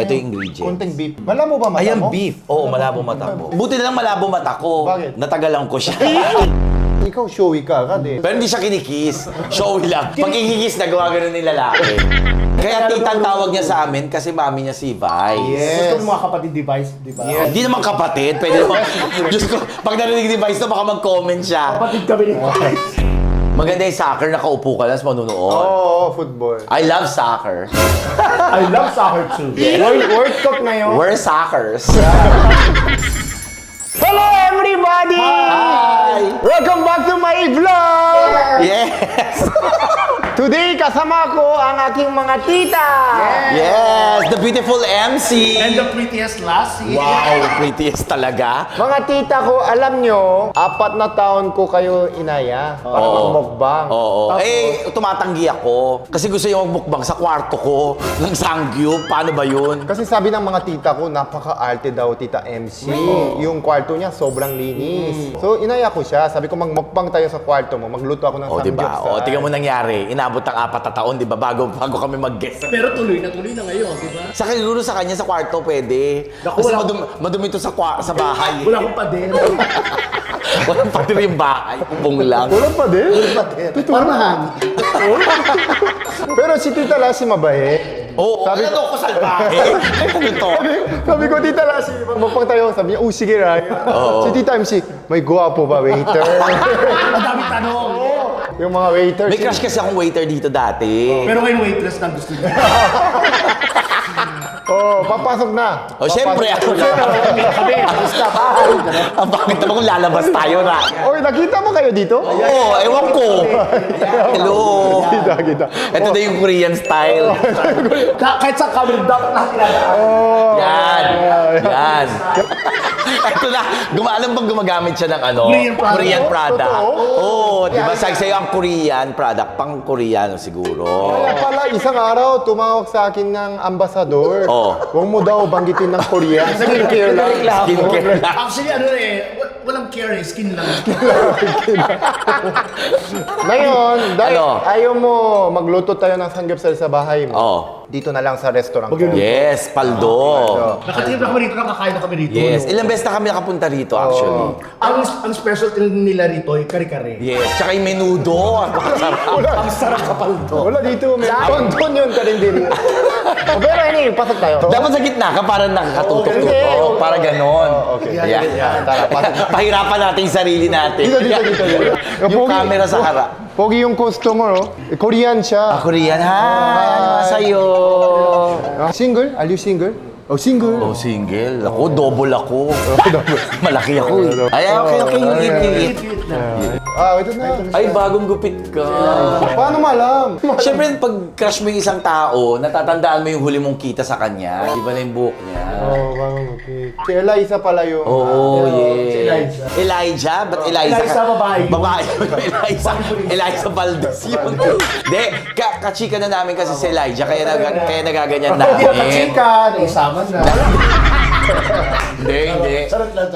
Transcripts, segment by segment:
Ito yung ingredients. Konting beef. Malabo ba mata mo? Ayan, beef. Oo, malabo mata ko. Buti na lang malabo mata ko. Bakit? Natagalan ko siya. Ikaw showy ka agad eh. Pero hindi siya kinikis. Showy lang. Pag kikikis, nagawa ganun ng lalaki. Kaya titang tawag niya sa amin kasi mami niya si Vice. Yes. Gusto ng mga kapatid device, di ba? Yes. Hindi naman kapatid. Pwede naman. Diyos ko, pag narinig ni Vice na baka mag-comment siya. Kapatid kami ni Vice. Maganda yung soccer, nakaupo ka lang, manunood. Oo, football. I love soccer. I love soccer too. World Cup na yun. We're suckers. Hello everybody! Hi! Welcome back to my vlog! Yes! Today, kasama ko ang aking mga tita! Yes! The beautiful MC! And the prettiest lassie. Wow! Prettiest talaga. Mga tita ko, alam nyo, 4 na taon ko kayo inaya para magmukbang. Oo. Eh, tumatanggi ako. Kasi gusto yung magmukbang sa kwarto ko ng Sangyup. Paano ba yun? Kasi sabi ng mga tita ko, napaka-arte daw tita MC. Yung kwarto niya sobrang linis. So, inaya ko siya. Sabi ko, magmukbang tayo sa kwarto mo. Magluto ako ng O, diba? samgyeopsal. O, tingnan mo nangyari. Inabot ng 4 na taon, diba? Bago kami mag-guest. Pero tuloy na ngayon, di ba? Sa siguro sa kanya sa kwarto pwede. Naku, Kasi wala- madumi to sa bahay. Wala akong pader. Walang pati rin yung bahay. Bung lang. Wala pa din. Parang mahangin. Pero si Tita Lassie mabahe. Oo, Sabi ano ko salbahe? Ano to? Sabi ko, Tita Lassie, magmukbang tayo. Sabi niya, sige, Ryan. Si Tita MC, may gwapo ba, waiter? Ang dami tanong. Yung mga waiter. May crush kasi akong waiter dito dati. Pero ngayon waitress na gusto niya. Papasok na. O, syempre, ako Papasok lang. Kami, gusto pa. Ang bakit naman kung lalabas tayo na? Oy, nakita mo kayo dito? Oo, ewan ko. Hello. Kita. Ito na yung Korean style. Kahit sa camera, dapat lahat ilalaan. Yan. Yan. Ito na, alam bang gumagamit siya ng ano? Korean product. Oo, di ba? Sabi sa'yo ang Korean product, pang Koreano siguro. Kaya pala, isang araw, tumawag sa akin ng ambasador. Oh. Huwag mo daw banggitin ng Korean. Skincare lang. Skincare lang. Actually, ano walang care eh, skin lang. Ngayon, dahil Ano? ayaw mo magluto tayo ng samgyeopsal sa bahay mo. Oo. Dito na lang sa restaurant ko. Yes, paldo. Nakatingin na kami rito, nakakain na kami rito. Yes, no? ilang beses na kami nakapunta rito actually. Ang specialty nila rito ay kare-kare. Yes, tsaka yung menudo. Ang sarap. Ang sarap kapal to. Wala dito, may doon yun, karindiri. Pero anyway, pasok tayo. Dapat sa gitna ka para nakakatutok-tutok. Hindi. Para ganon. Okay. Yan. Tara, pasok. Pahirapan natin yung sarili natin. Dito. Yung camera sa harap. Pogi yung customer, oh. Korean siya. Korean, hi! Ano ba sa'yo? Single? Are you single? Oh, single. Oh, single. Ako, double ako. Malaki ako eh. Ay, okay. Eat. Ito na. Ay, bagong gupit ka. Paano malam? Siyempre, pag crush mo yung isang tao, natatandaan mo yung huli mong kita sa kanya. Di ba na yung buhok niya? Okay. Si Eliza pala yung... Oo, si yes. Elijah? Ba't Eliza? Eliza, babae yun. Babae yun. Eliza Valdez yun. Hindi, kachika na namin kasi si Elijah, kaya nagaganyan Hindi namin. ka chika, naisama na. Hindi. Charot lang.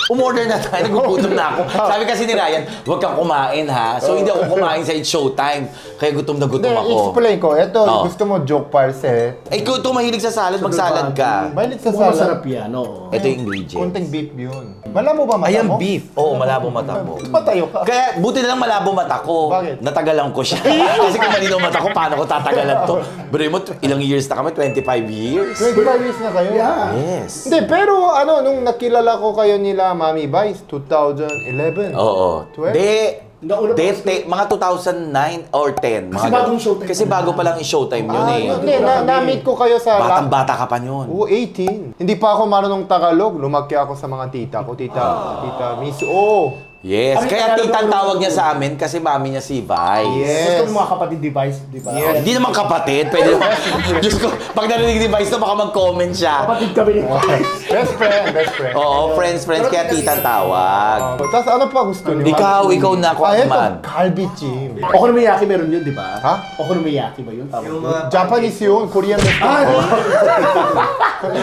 Umorder na tayo, nagugutom na ako. Sabi kasi ni Ryan, huwag kang kumain ha. So hindi ako kumain sa It's Showtime. Kaya gutom na gutom Hindi, ako. explain ko. Ito, Oh. gusto mo joke parse. Ay, kung ito mahilig sa salad, magsalad ka. Mahilig sa Kung masarap salad. yan, oo. Ito yung ingredients. Konting beef yun. Malamo ba mata Ayan, mo? beef. Oo, malabo mata ko. Patayo ka. Kaya buti na lang malabo mata ko. Bakit? Natagalan ko siya. Kasi kung malinaw mata ko, paano ko tatagalan to? Bro mo, ilang years na kami? 25 years? 25 years na kayo? Yeah. Yes. Hindi, pero nung nakilala ko kayo nila, Mami Vice, 2011. Oo. 12? Nauna pa kasi- Mga 2009 or 10. Kasi mga bagong ganun. Showtime. Kasi bago pa lang yung Showtime yun eh. Hindi, na-meet ko kayo sa... Batang-bata ka pa yun. Oo, 18. Hindi pa ako marunong Tagalog. Lumaki ako sa mga tita ko. Tita Miss O. Yes. Ay, Kaya Tagalog titang ako. tawag niya sa amin kasi mami niya si Vice. Yes. Gusto ng mga kapatid device, di ba? Yes. Hindi naman kapatid. Pwede naman. Diyos ko, pag narinig ni Vice na baka mag-comment siya. Kapatid kami ni Vice. Best friend. Oo, friends. Kaya titang tawag. Tapos ano pa gusto niyo? Ikaw na ako Ito, man. Kalbi Jim. Okonomiyaki meron yun, di ba? Ha? Okonomiyaki ba yun? Tama ba? Japanese yun, Korean restaurant.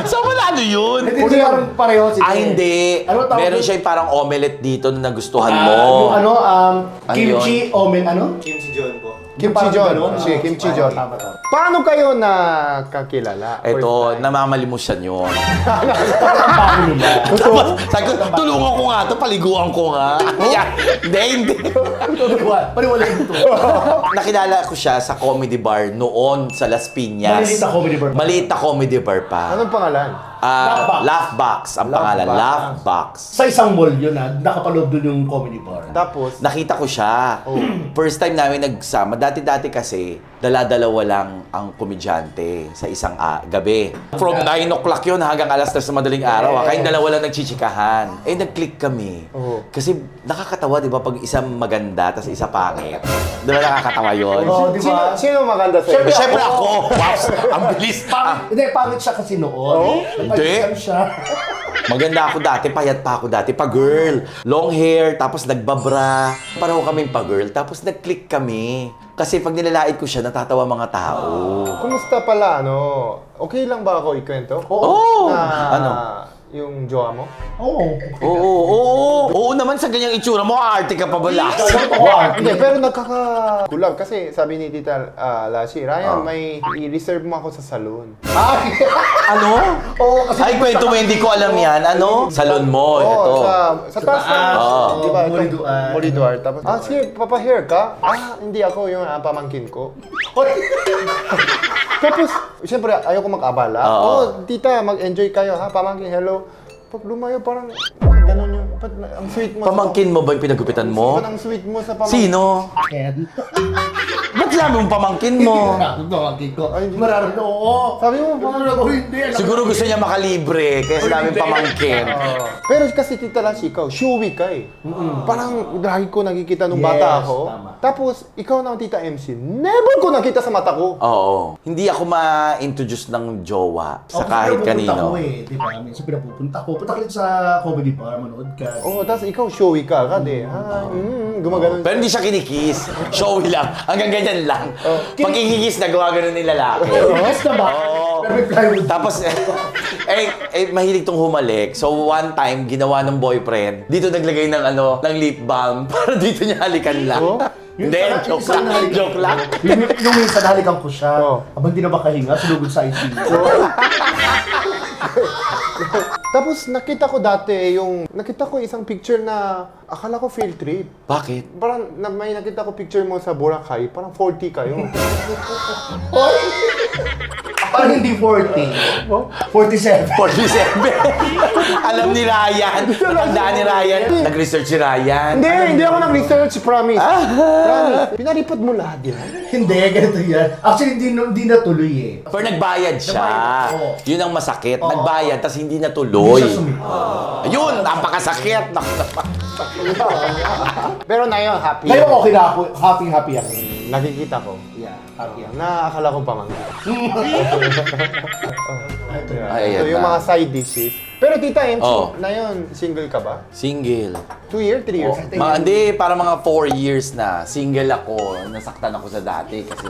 So, wala ano yun? Hindi parang pareho. Sige. Hindi. Ano tawag Meron doon? siya yung parang omelette dito na nagustuhan Yung mo. ano, Ano kimchi, omen, ano? Kim si John po. Kim Parang Chi-jeon. ganun. Si Kim Chi-jeon. Tama. Paano kayo nakakilala? Ito, First time. namamalimos siya yun. Ang bago nila. Tapos, sabi ko, tulungan ko nga to, paliguan ko nga. Yan. Hindi. Paniwala ito. Nakilala ko siya sa comedy bar noon sa Las Piñas. Maliit na comedy bar pa. Maliit na comedy bar pa. Anong pangalan? Laughbox ang Laughbox. pangalan. Laughbox. Sa isang mall yun nakapaloob doon yung comedy bar. Tapos, Nakita ko siya. First time namin nagsama. Dati-dati kasi, dala-dalawa lang ang komedyante sa isang gabi. From 9 o'clock yun hanggang alas 3 sa madaling araw. Kayong dalawa lang nagchichikahan. Nag-click kami. Oo. Kasi nakakatawa, di ba, pag isa maganda, tapos isa pangit. Di ba nakakatawa yun? Oo, di ba? sino maganda sa'yo? Siyempre ako! Wow! Ang bilis! Hindi, pangit siya kasi noon. Hindi. Nagpalitan siya. Maganda ako dati, payat pa ako dati, pa-girl. Long hair, tapos nagbabra. Pareho kaming pa-girl, tapos nag-click kami. Kasi pag nilalait ko siya, natatawa mga tao. Kumusta pala, ano? Okay lang ba ako ikwento? Oo! Ano? Yung jowa mo? Oo naman sa ganyang itsura mo, aarte ka pa ba last? Hindi, pero nagkakagulag kasi sabi ni Tita Lassie, Ryan, may i-reserve mo ako sa salon. Ano? Oo, kasi Ay, kwento mo, hindi ko alam yan. Ano? Salon mo, ito. Sa taas ng, Oo. di ba? Moriduar. Moriduar. Tapos, sige, papa-hair ka? Hindi ako, yung pamangkin ko. Tapos, siyempre, ayoko mag-abala. Tita, mag-enjoy kayo, ha? Pamangkin, hello. Pag lumayo, parang, ganun yung, ang sweet mo. Pamangkin mo ba yung pinagupitan mo? Ang sweet mo sa pamangkin. Sino? Ken. Ba't sinabi mong pamangkin mo? Pamangkin ko. Mararamdaman, oo. Sabi mo, Pamangkin ko, hindi. Siguro gusto niya makalibre, kaya sinabing pamangkin. Pero kasi Tita Lassie, ikaw, showy ka eh. Parang lagi ko nakikita nung Yes, bata ako. tama. Tapos, ikaw na Tita MC, never ko nakita sa mata ko. Oo. Hindi ako ma-introduce ng jowa sa kahit kanino. Ako eh, di ba? Minsan pinapupunta ko. Punta ka rin sa comedy bar, manood ka. Oo, tapos ikaw, showy ka agad eh. Gumagano. Pero hindi siya kinikis. Showy lang. Hanggang ganyan lang. Pag ikikis, nagawa ganun ng lalaki. Yes na ba? Oo. Pero may plywood. Tapos, mahilig tong humalik. So, one time, ginawa ng boyfriend, dito naglagay ng ng lip balm para dito niya halikan lang. Oh? Hindi, Yung joke lang. Joke lang. Yung minsan nahalikan ko siya. Oo. Abang di na makahinga, sulugod sa ICU. Tapos nakita ko dati nakita ko isang picture na akala ko field trip. Bakit? Parang may nakita ko picture mo sa Boracay, parang 40 kayo. Parang hindi 40. 47. 47. Alam ni Ryan. Natandaan ni Ryan. Nag-research si Ryan. Hindi ako nag-research, promise. Promise. Pinaripot mo lahat yan. Hindi, ganito yan. Actually, hindi natuloy eh. Pero nagbayad siya. Nagbayad, oo. Yun ang masakit. Oo. Nagbayad, tapos hindi Hindi natuloy. siya sumipot. Ayun, napakasakit. Pero na yun, happy. Ngayon okay na ako. Happy ako. Nakikita ko. Yeah, happy ako. Naakala ko pamangkin. Ay, So, ayan yung na. mga side dishes. Pero Tita MC, Oh. na yun, single ka ba? Single. 2 years, 3 years? Hindi, para mga 4 years na. Single ako. Nasaktan ako sa dati kasi.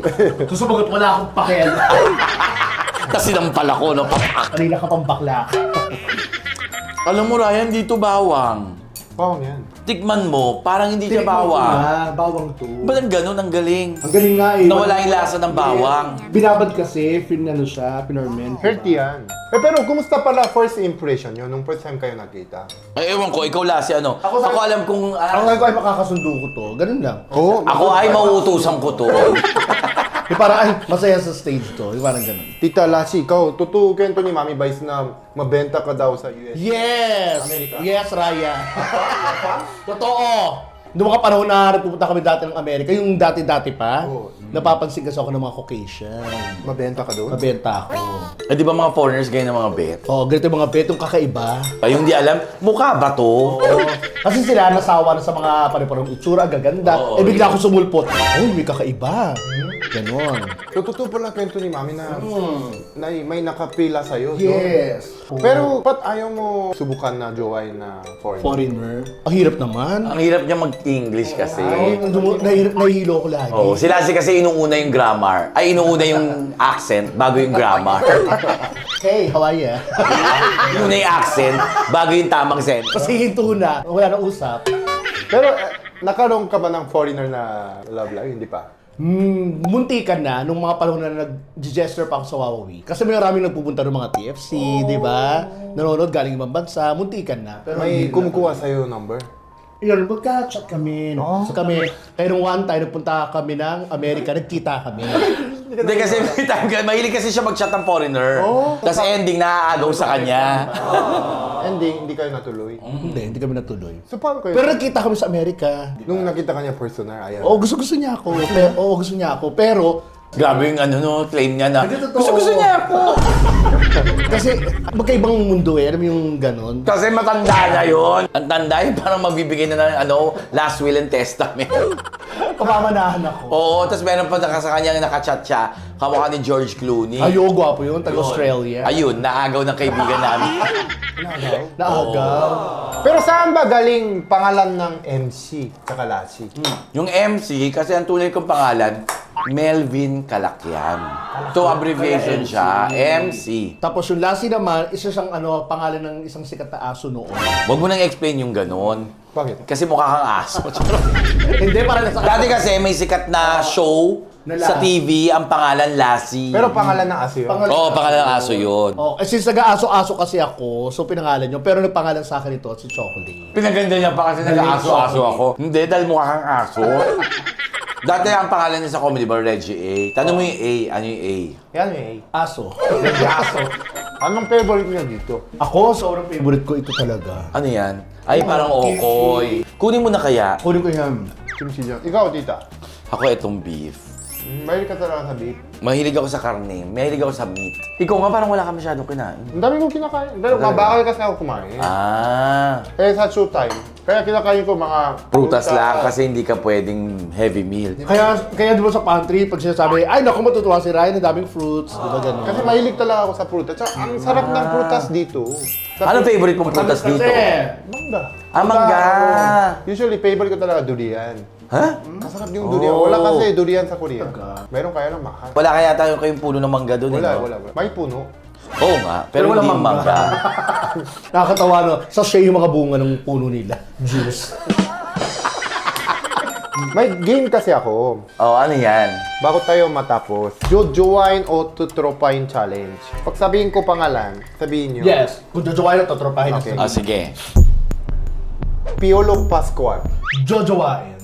So, sumagot wala akong pakialam. Tapos sinampal ako, no? Papak. Kanina ka pang bakla. Alam mo, Ryan, dito bawang. Bawang yan. Tikman mo, parang hindi siya bawang. Bawang to. Ba't ang ganun? Ang galing. Ang galing nga eh. Nawala yung lasa ng bawang. Binabad kasi, pinorment. Healthy yan. Pero kumusta pala first impression yun nung first time kayo nakita? Ay, ewan ko, ikaw lasi ano. Ako alam kung... Ang ko ay makakasundo ko to. Ganun lang. Oo. ako ay mauutusan ko to. Yung parang, ay, masaya sa stage to. Yung parang ganun. Tita Lassie, ikaw, totoo kwento ni Mami Vice na mabenta ka daw sa US. Yes! Amerika? Yes, Raya. Totoo! Noong mga panahon na pupunta kami dati ng Amerika, yung dati-dati pa, Oo. napapansin kasi ako ng mga Caucasian. Mabenta ka doon? Mabenta ako. Eh, di ba mga foreigners ganyan ng mga bet? Oh, ganito yung mga betong kakaiba. Ay, yung di alam, mukha ba to? Kasi sila nasawa na sa mga pare-parang itsura, gaganda. Oo, Eh bigla ako sumulpot. Oh, may kakaiba. Ganon. So, totoo pala kwento ni Mami na, na may nakapila sa'yo. no? Yes. Pero, ba't ayaw mo subukan na jowain na foreigner? Foreigner. Ang hirap naman. Ang hirap niya mag-English kasi. Ay, nahihilo ko lagi. Oh, sila kasi inuuna yung grammar. Ay, inuuna yung accent bago yung grammar. Hey, how are you? Inuuna yung accent bago yung tamang sentence. Kasi hinto na. Wala na usap. Pero, nakaroon ka ba ng foreigner na love life? Hindi pa. muntikan na nung mga panahon na nag-gesture pa ako sa Wawawi. Kasi may maraming nagpupunta ng mga TFC, di ba? Nanonood galing ibang bansa, muntikan na. Pero May hindi na. kumukuha sa'yo number? Yun, magka-chat kami. So kami, kaya nung one time, nagpunta kami ng Amerika, nagkita kami. Hindi kasi may time ka, mahilig kasi siya mag-chat ng foreigner. Tapos ending, naaagaw sa kanya. Hindi kayo natuloy. Hindi kami natuloy. So paano kayo? Pero nagkita kami sa Amerika. Nung nakita ka niya personal, ayan. Oo, gusto niya ako. Gusto niya ako. Pero, Grabe yung claim niya na, Hindi, totoo. gusto niya ako. kasi magkaibang mundo eh. Alam mo yung ganon? Kasi matanda na yun. Ang tanda yun, parang magbibigay na ng last will and testament. Pamamanahan ako. Oo, tapos meron pa sa kanya nakachat siya, kamukha ni George Clooney. Ayo, gwapo yun. Taga-Australia. Ayun, naagaw ng kaibigan namin. Naagaw. Pero saan ba galing pangalan ng MC tsaka Lassie? Yung MC, kasi ang tunay kong pangalan, Melvin Calacyan. So, abbreviation siya, MC. Tapos yung Lassie naman, isa siyang pangalan ng isang sikat na aso noon. Huwag mo nang explain yung ganon. Bakit? Kasi mukha kang aso. Hindi, para nasa... Dati kasi may sikat na show Na sa TV, ang pangalan Lassie. Pero pangalan ng aso yun? Oo, pangalan ng aso yun. Oh, since nag-aso-aso kasi ako, so pinangalan nyo. Pero nagpangalan sa akin ito, si Chocolate. Pinaganda niya pa kasi nag-aso-aso ako. Hindi, dahil mukha kang aso. Dati ang pangalan niya sa comedy bar, Reggie A. Tanong mo yung A, ano yung A? Yan eh. Aso. Aso. Anong favorite niya dito? Ako, sobrang favorite ko ito talaga. Ano yan? Ay, parang okoy. Kunin mo na kaya. Kunin ko yan. Kimchi dyan. Ikaw, tita. Ako itong beef. Mahilig ka talaga sa beef. Mahilig ako sa karne. Mahilig ako sa meat. Ikaw nga parang wala ka masyadong kinain. Ang dami kong kinakain. Pero mabakal kasi ako kumain. Ah. Kaya sa show time, kaya kinakain ko mga... Prutas lang kasi hindi ka pwedeng heavy meal. Kaya di ba sa pantry, pag sinasabi, ay naku, matutuwa si Ryan, ang daming fruits. Di ba ganun? Kasi mahilig talaga ako sa prutas. Tsaka ang sarap ng prutas dito. Ano favorite mong prutas Kasi, dito? Mangga. Ah, mangga. Usually, favorite ko talaga durian. Ha? Masarap yung durian. Wala kasi durian sa Korea. Meron kaya ng mahal. Wala kaya tayo kayong puno ng mangga doon, Wala, eh, no? wala. May puno. Oo nga, pero Pero hindi walang mangga. nakakatawa no, sa shea yung mga bunga ng puno nila. Juice. May game kasi ako. Oh, ano yan? Bago tayo matapos, Jojowain o Tutropain Challenge. Pag sabihin ko pangalan, sabihin nyo. Yes. Kung jojowain na totropahin Okay. na Ah, sige. Piolo Pascual. Jojowain.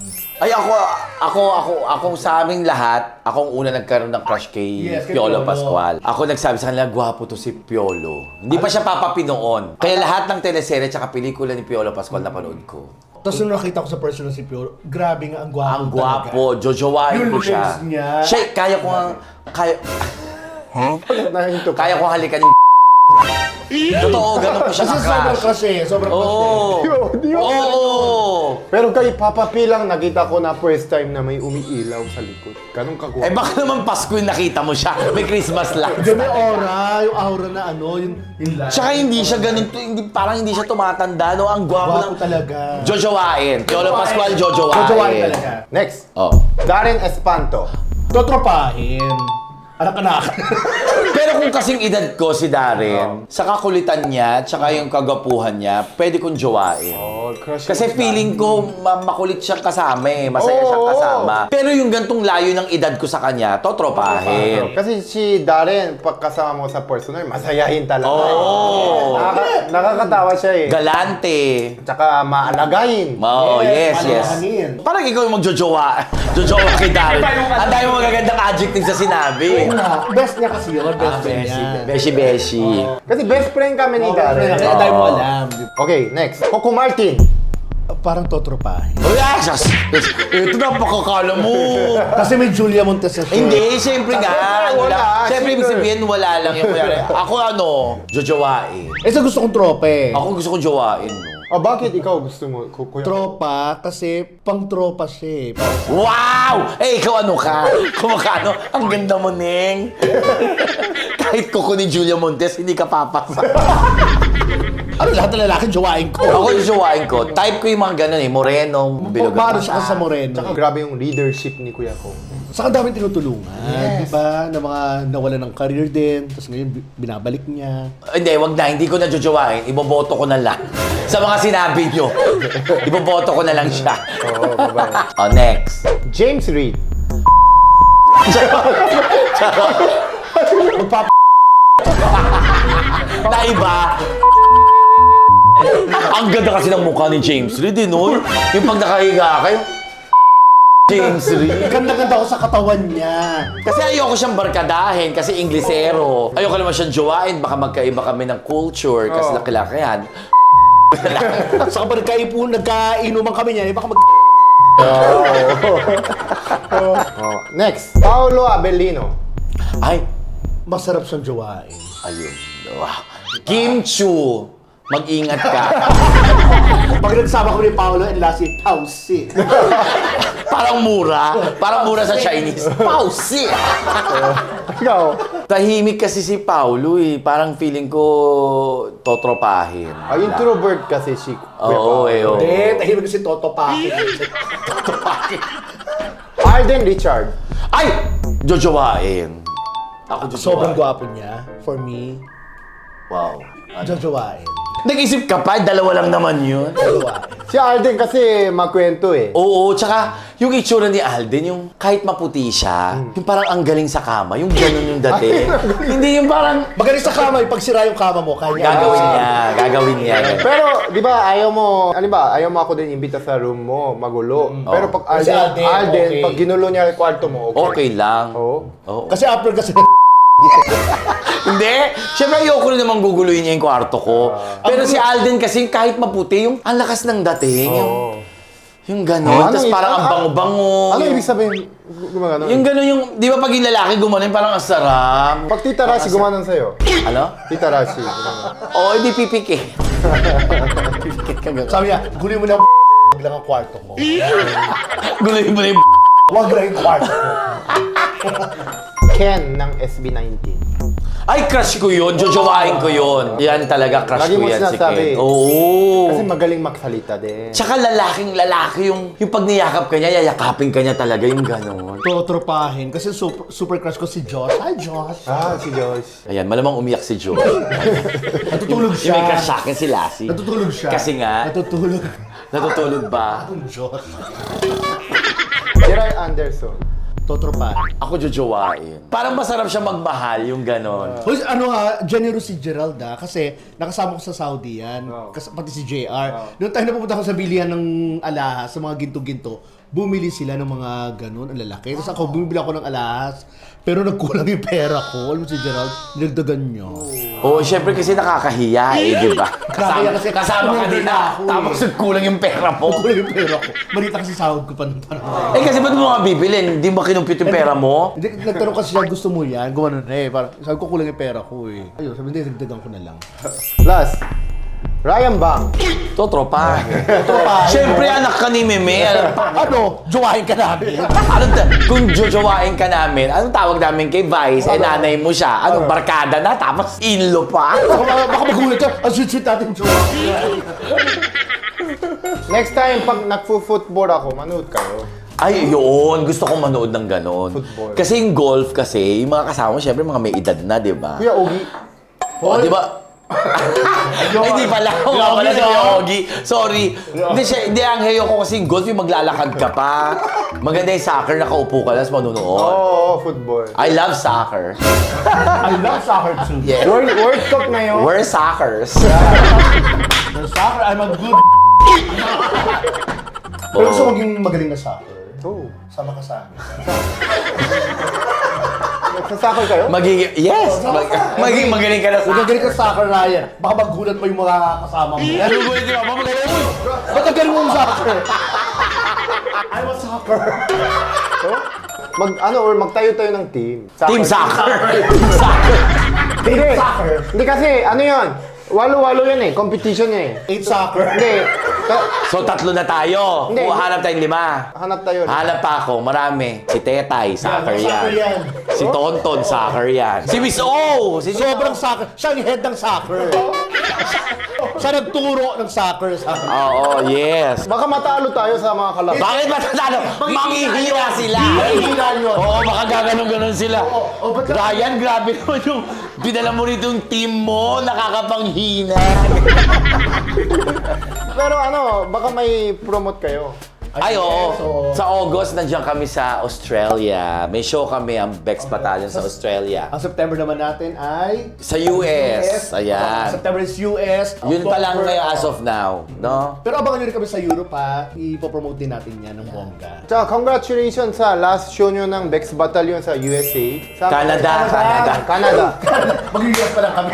Ay, ako sa aming lahat, akong una nagkaroon ng crush kay Yes, kay Piolo Piolo. Pascual. Ako nagsabi sa kanila, gwapo to si Piolo. Hindi pa siya papapi noon. Kaya lahat ng teleserye at pelikula ni Piolo Pascual napanood ko. Tapos nung nakita ko sa personal si Piolo, grabe nga, ang gwapo Ang gwapo, jojowain Yung ko siya. legs niya. Siya, kaya ko ang... Nahinto ka. Kaya ko halikan yung Totoo, ganun ko siya Kasi sobrang ka-crush. crush eh, sobrang crush eh. Oo. Di ba? Oo. Pero kay Papa P lang nakita ko na first time na may umiilaw sa likod. Ganun kagwa. Eh baka naman Pasko yung nakita mo siya. May Christmas lights. Hindi, may aura, yung aura na yung light. Tsaka hindi siya ganun, parang hindi siya tumatanda, no? Ang gwapo Gwapo ng... talaga. Jojowain. Piolo Pascual, Jojowain Jojowain. talaga. Next. Oh. Darren Espanto. Totropahin. Anak-anak. Pero kung kasing edad ko si Darren, sa kakulitan niya, tsaka yung kagapuhan niya, pwede kong jowain. Oh, crush. Kasi feeling ko makulit siyang kasama eh. Masaya siyang Oo. kasama. Pero yung gantong layo ng edad ko sa kanya, totropahin. Kasi si Darren, pagkasama mo sa personal, masayahin talaga. Oo. Nakakatawa siya eh. Galante. Tsaka maalagayin. Oh, yes, yes. Malalahanin. Parang ikaw yung magjojowa. Jojowa kay Darren. Ang dami mo magagandang adjective sa sinabi. Una, best niya kasi yun, best friend niya. Beshi. Kasi best friend kami ni Darren. Kaya dahil mo alam. Okay, next. Coco Martin. Parang totropahin. Uy, asas! Ito napakakala mo. Kasi may Julia Montes na siya. Hindi, siyempre nga. Wala. Siyempre, ibig sabihin, wala lang yung kunyari. Ako jojowain. Eh, sa gusto kong trope. Ako gusto kong jowain. No? Oh, bakit ikaw gusto mo? Kuya? Tropa, kasi pang tropa siya eh. Wow! Eh, ikaw ano ka? Kumakano? Ang ganda mo, Neng. Kahit kuko ni Julia Montes, hindi ka papasa. Ano, lahat ng lalaki, jowain ko. Ako yung jowain ko. Type ko yung mga ganun eh. Moreno, bilog Pagmaro ang siya mata. sa Moreno. Tsaka grabe yung leadership ni Kuya Ko. Saka daming tinutulungan. Di ba? Na mga nawala ng career din. Tapos ngayon, binabalik niya. Hindi, wag na. Hindi ko na jojowain. Iboboto ko na lang. Sa mga sinabi nyo. Iboboto ko na lang siya. Oo, babae. Oh, next. James Reid. Na iba. Ang ganda kasi ng mukha ni James Reid, no? Yung pag nakahiga kayo, James Reid. Ganda-ganda ako sa katawan niya. Kasi ayoko siyang barkadahin, kasi Inglesero. Ayoko naman siyang jowain, baka magkaiba kami ng culture, kasi Oo. laki-lakihan. Sa nagkainuman kami niya, baka Oh. Next, Paolo Abellino. Ay, masarap siyang jowain. ayun. Wow. Kim Chu, mag-ingat ka. Pag nagsama ko ni Paolo and Lassie, Pausi. Parang mura sa Chinese. Pausi! Ikaw. Tahimik kasi si Paulo eh. Parang feeling ko totropahin. Ay, introvert kasi si Oo, eh. Oo. Hindi, tahimik ko si Toto Paki. Arden Richard. Ay! Jojowain. Ako jojowain. Sobrang gwapo niya, for me. Wow. Jojowain. Nag-isip ka pa, dalawa lang naman yun. Jojowain. Si Arden kasi magkwento eh. Oo, tsaka yung itsura ni Alden, yung kahit maputi siya, yung parang ang galing sa kama, yung ganun yung dati. Hindi yung parang Magaling sa kama, pag sira yung kama mo, kaya gagawin niya. Pero, di ba, ayaw mo ako din imbita sa room mo, magulo. Pero pag Kasi Alden, Alden, okay. pag ginulo niya yung kwarto mo, okay. Okay lang. Oo. Oo. Kasi after kasi Hindi. Siyempre, ayoko rin naman guguluhin niya yung kwarto ko. Pero si Alden kasi, kahit maputi, yung ang lakas ng dating. Oo. Yung gano'n. Tapos Ano, parang ang bango-bango. Ano ibig sabihin? Gumagano? Yung gano'n yung, di ba pag yung lalaki gumanon, parang ang sarap. Pag Tita Rashi gumanon sa'yo. Ano? Tita Rashi. gumanon. Oo, hindi pipikit. Pipikit ka gano'n. sabi niya, guli mo na wag lang ang kwarto mo. Guluhin mo na yung Wag lang yung kwarto mo. Ken ng SB19. Ay, crush ko yun. Jojowain ko yun. Yan talaga, crush Lagi ko mo yan si sinasabi. Ken. Oo. Kasi magaling magsalita din. Tsaka lalaki yung pag niyakap ka niya, yayakapin ka niya talaga yung gano'n. Totropahin. Kasi super crush ko si Josh. Hi, Josh. Ah, si Josh. Ayan, malamang umiyak si Joe. Natutulog Yung may siya. crush sa akin si Lassie. Natutulog siya. Kasi nga, Natutulog. natutulog ba? Ang Josh. Gerard Anderson. Totropahin. Ako jojowain. Parang masarap siya magmahal, yung gano'n. Hoy, ano ha, generous si Gerald kasi nakasama ko sa Saudi yan, pati si JR. Noong tayo napupunta ko sa bilihan ng alahas, sa mga ginto-ginto, bumili sila ng mga ganun, ang lalaki. Tapos ako, bumibili ako ng alahas, pero nagkulang yung pera ko. Alam mo si Gerald, nilagdagan niya. Oo, syempre kasi nakakahiya eh, di ba? Nakakahiya kasi kasama ka tumulong nila, na ako eh. tapos nagkulang yung pera mo. Nagkulang yung pera ko. Malita kasi sahod ko pa nung panahon. Eh kasi ba't mo nga bibilin? Hindi ba kinumpute yung pera mo? Hindi, nagtanong kasi siya, gusto mo yan? Gumanon na eh. Parang, sabi ko, kulang yung pera ko eh. Ayun, sabi hindi, nagdagan ko na lang. Last, Ryan Bang. To, tropa. Tropa. Syempre, anak ka ni Meme. Ano? Jowahin ka namin. Kung jojowain ka namin, anong tawag namin kay Vice? Eh, nanay mo siya. Anong barkada na? Tapos inlo pa? Baka magulat ka, ang sweet-sweet natin jowa. Next time, pag nagfo-football ako, manood kayo. Ay, yun. Gusto kong manood ng ganon. Football. Kasi yung golf kasi, yung mga kasama mo, syempre mga may edad na, di ba? Kuya Ogi. O, di ba? Hindi pala. Oo nga pala si Yogi. Sorry. Hindi ang heyo ko kasi yung golf yung maglalakad ka pa. Maganda yung soccer, nakaupo ka lang, manunood. Oo, football. I love soccer. I love soccer too. Yeah. World Cup na yun. We're soccers. The soccer, I'm a good Pero gusto mo maging magaling na soccer? Oo. Sama ka sa amin. Nagsasakal kayo? Yes! Maging magaling ka na Kung magaling ka sa soccer, Ryan, baka magulat pa yung mga kasama mo. Ano ba yun? Magaling mo! Ba't ang galing mong soccer? I'm a soccer. Magtayo-tayo ng team. Team soccer! Hindi. Soccer. Hindi kasi, ano yun? Walo-walo yan eh. Competition yan eh. 8 soccer. Hindi. So, tatlo na tayo. Hindi. O, hanap tayong 5. Hanap tayo. Hanap pa ako, marami. Si Tetay, soccer Soccer yan. yan. Si Tonton, soccer yan. Si Miss O! Si Sobrang soccer. Siya ang head ng soccer. Siya nagturo ng soccer sa akin. Oo, yes. Baka matalo tayo sa mga kalaban. Bakit matatalo? Manghihira sila. Manghihira yun. Oo, baka gaganon-ganon sila. Oo, ba't- Ryan, grabe naman yung pinala mo rito yung team mo. Nakakapanghina. Pero ano, baka may promote kayo. Ay, oo. So, Sa August, nandiyan kami sa Australia. May show kami, ang Bex Battalion sa Australia. ang September naman natin ay Sa US. Ayan. September is US. Yun pa lang October, ngayon as of now. No? Pero abangan nyo rin kami sa Europe ha. Ipopromote din natin yan ng bongga. Tsaka congratulations sa last show nyo ng Bex Battalion sa USA. Sa Canada. Canada. Mag-US pa lang kami.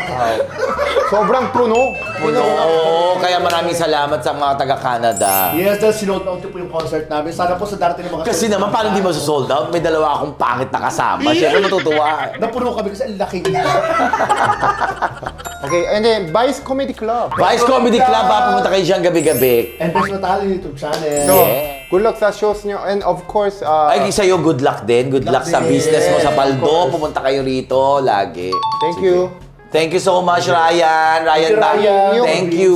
Sobrang puno. Oo, kaya maraming salamat sa mga taga-Canada. Yes, dahil sinold out nyo po yung concert namin. Sana po sa darating ng mga Kasi shows naman, paano di mo sold out? May dalawa akong pangit na kasama. Siyempre matutuwa. Napuno kami kasi ang laki niya. Okay, and then Vice Comedy Club. Vice Comedy Club, pumunta kayo dyan gabi-gabi. And Bex Battalion YouTube channel. So, Yeah. good luck sa shows nyo. And of course, Ay, sa'yo, good luck din. Good luck sa din. business mo sa Of Paldo. course. Pumunta kayo rito lagi. thank Sige. you. Thank you so much, Ryan. Ryan, Thank you, Ryan. Thank you.